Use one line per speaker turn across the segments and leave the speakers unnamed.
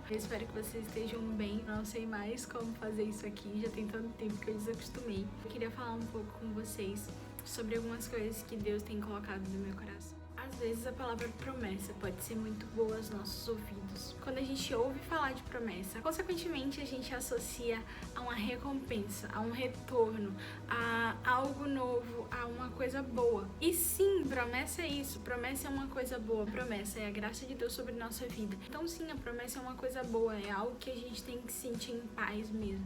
Eu espero que vocês estejam bem. Não sei mais como fazer isso aqui, já tem tanto tempo que eu desacostumei. Eu queria falar um pouco com vocês sobre algumas coisas que Deus tem colocado no meu coração. Às vezes a palavra promessa pode ser muito boa aos nossos ouvidos. Quando a gente ouve falar de promessa, consequentemente a gente associa a uma recompensa, a um retorno, a algo novo, a uma coisa boa. E sim, promessa é isso, promessa é uma coisa boa, promessa é a graça de Deus sobre nossa vida. Então sim, a promessa é uma coisa boa, é algo que a gente tem que sentir em paz mesmo.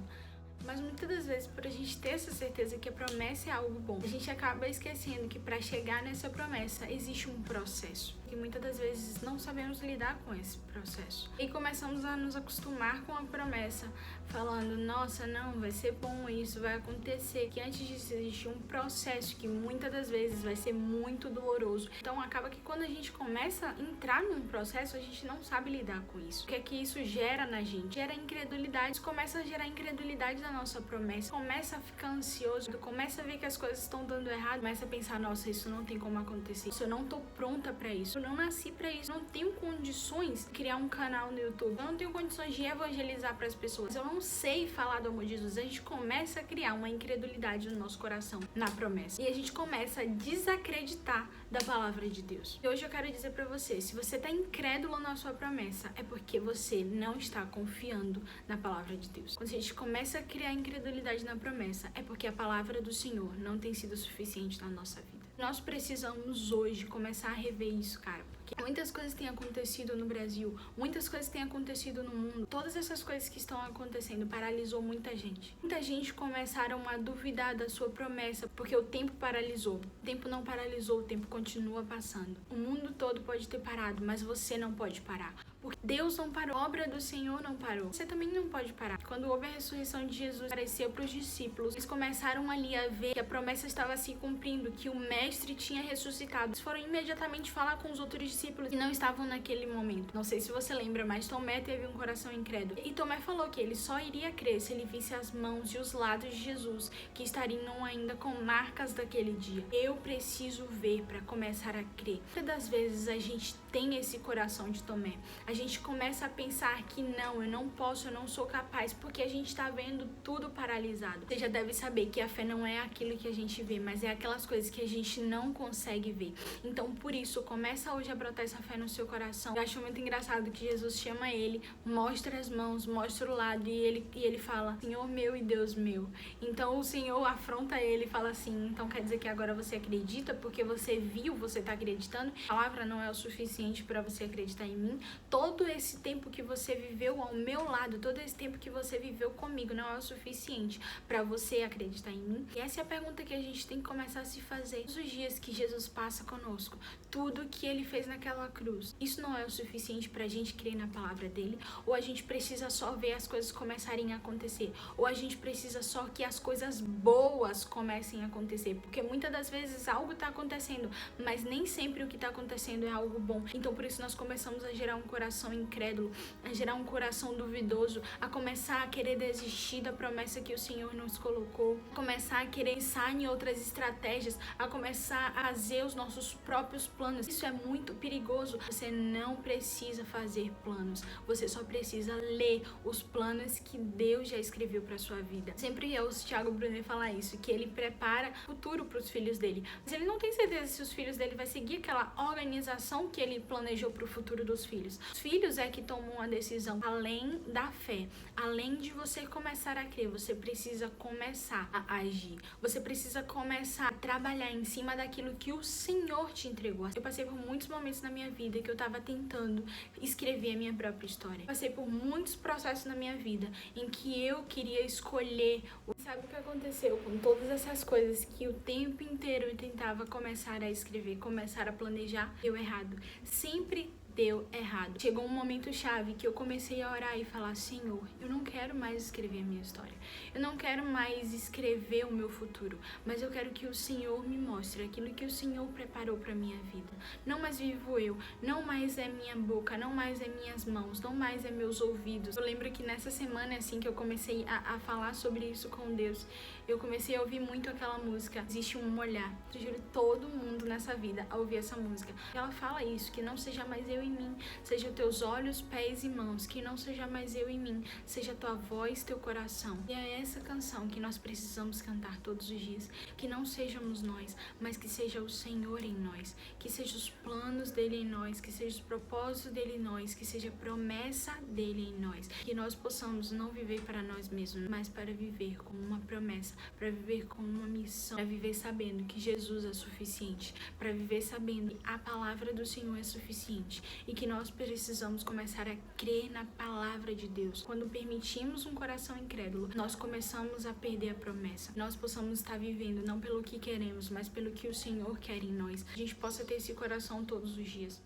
Mas muitas das vezes, por a gente ter essa certeza que a promessa é algo bom, a gente acaba esquecendo que para chegar nessa promessa existe um processo. E muitas das vezes não sabemos lidar com esse processo. E começamos a nos acostumar com a promessa, falando, nossa, não, vai ser bom isso, vai acontecer. Que antes disso existe um processo que muitas das vezes vai ser muito doloroso. Então acaba que quando a gente começa a entrar num processo, a gente não sabe lidar com isso. O que é que isso gera na gente? Gera incredulidade. Isso começa a gerar incredulidade na nossa promessa, começa a ficar ansioso, começa a ver que as coisas estão dando errado, começa a pensar, nossa, isso não tem como acontecer, eu não tô pronta pra isso, eu não nasci pra isso, eu não tenho condições de criar um canal no YouTube, eu não tenho condições de evangelizar pras pessoas, eu não sei falar do amor de Jesus. A gente começa a criar uma incredulidade no nosso coração, na promessa, e a gente começa a desacreditar da palavra de Deus. E hoje eu quero dizer pra você, se você tá incrédulo na sua promessa, é porque você não está confiando na palavra de Deus. Quando a gente começa a criar incredulidade na promessa, é porque a palavra do Senhor não tem sido suficiente na nossa vida. Nós precisamos hoje começar a rever isso, cara, porque muitas coisas têm acontecido no Brasil, muitas coisas têm acontecido no mundo. Todas essas coisas que estão acontecendo paralisou muita gente. Muita gente começaram a duvidar da sua promessa, porque o tempo paralisou. O tempo não paralisou, o tempo continua passando. O mundo todo pode ter parado, mas você não pode parar. Porque Deus não parou, a obra do Senhor não parou. Você também não pode parar. Quando houve a ressurreição de Jesus, apareceu para os discípulos. Eles começaram ali a ver que a promessa estava se cumprindo, que o mestre tinha ressuscitado. Eles foram imediatamente falar com os outros discípulos que não estavam naquele momento. Não sei se você lembra, mas Tomé teve um coração incrédulo. E Tomé falou que ele só iria crer se ele visse as mãos e os lados de Jesus, que estariam ainda com marcas daquele dia. Eu preciso ver para começar a crer. Muitas das vezes a gente tem esse coração de Tomé. A gente começa a pensar que não, eu não posso, eu não sou capaz, porque a gente está vendo tudo paralisado. Você já deve saber que a fé não é aquilo que a gente vê, mas é aquelas coisas que a gente não consegue ver. Então, por isso, começa hoje a brotar essa fé no seu coração. Eu acho muito engraçado que Jesus chama ele, mostra as mãos, mostra o lado, e ele fala, Senhor meu e Deus meu. Então, o Senhor afronta ele e fala assim, então quer dizer que agora você acredita, porque você viu, você está acreditando? A palavra não é o suficiente para você acreditar em mim? Todo esse tempo que você viveu ao meu lado, todo esse tempo que você viveu comigo não é o suficiente para você acreditar em mim? E essa é a pergunta que a gente tem que começar a se fazer. Todos os dias que Jesus passa conosco, tudo que ele fez naquela cruz, isso não é o suficiente pra gente crer na palavra dele? Ou a gente precisa só ver as coisas começarem a acontecer? Ou a gente precisa só que as coisas boas comecem a acontecer? Porque muitas das vezes algo tá acontecendo, mas nem sempre o que tá acontecendo é algo bom. Então por isso nós começamos a gerar um coração incrédulo, a gerar um coração duvidoso, a começar a querer desistir da promessa que o Senhor nos colocou, a começar a querer pensar em outras estratégias, a começar a fazer os nossos próprios planos. Isso é muito perigoso. Você não precisa fazer planos, você só precisa ler os planos que Deus já escreveu para sua vida. Sempre eu ouço Thiago Brunet falar isso, que ele prepara o futuro para os filhos dele, mas ele não tem certeza se os filhos dele vai seguir aquela organização que ele planejou para o futuro dos filhos. Os filhos é que tomam a decisão. Além da fé, além de você começar a crer, você precisa começar a agir. Você precisa começar a trabalhar em cima daquilo que o Senhor te entregou. Eu passei por muitos momentos na minha vida que eu estava tentando escrever a minha própria história. Eu passei por muitos processos na minha vida em que eu queria escolher. Sabe o que aconteceu com todas essas coisas que o tempo inteiro eu tentava começar a escrever, começar a planejar? Deu errado. Sempre deu errado. Chegou um momento chave que eu comecei a orar e falar, Senhor, eu não quero mais escrever a minha história. Eu não quero mais escrever o meu futuro, mas eu quero que o Senhor me mostre aquilo que o Senhor preparou para minha vida. Não mais vivo eu, não mais é minha boca, não mais é minhas mãos, não mais é meus ouvidos. Eu lembro que nessa semana, assim, que eu comecei a falar sobre isso com Deus, eu comecei a ouvir muito aquela música, Existe um Olhar. Eu juro todo mundo nessa vida a ouvir essa música. Ela fala isso, que não seja mais eu e em mim, seja teus olhos, pés e mãos, que não seja mais eu em mim, seja tua voz, teu coração. E é essa canção que nós precisamos cantar todos os dias, que não sejamos nós, mas que seja o Senhor em nós, que seja os planos dele em nós, que seja os propósitos dele em nós, que seja a promessa dele em nós, que nós possamos não viver para nós mesmos, mas para viver com uma promessa, para viver com uma missão, para viver sabendo que Jesus é suficiente, para viver sabendo que a palavra do Senhor é suficiente e que nós precisamos começar a crer na palavra de Deus. Quando permitimos um coração incrédulo, nós começamos a perder a promessa. Nós possamos estar vivendo não pelo que queremos, mas pelo que o Senhor quer em nós. A gente possa ter esse coração todos os dias.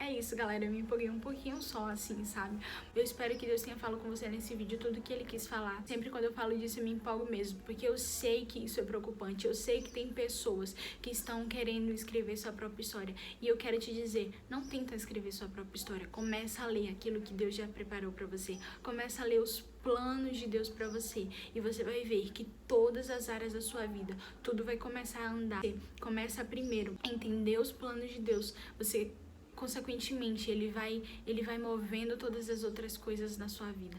É isso, galera, eu me empolguei um pouquinho só, assim, sabe? Eu espero que Deus tenha falado com você nesse vídeo tudo que Ele quis falar. Sempre quando eu falo disso, eu me empolgo mesmo, porque eu sei que isso é preocupante. Eu sei que tem pessoas que estão querendo escrever sua própria história. E eu quero te dizer, não tenta escrever sua própria história. Começa a ler aquilo que Deus já preparou pra você. Começa a ler os planos de Deus pra você. E você vai ver que todas as áreas da sua vida, tudo vai começar a andar. Você começa primeiro a entender os planos de Deus. Você consequentemente, ele vai movendo todas as outras coisas na sua vida.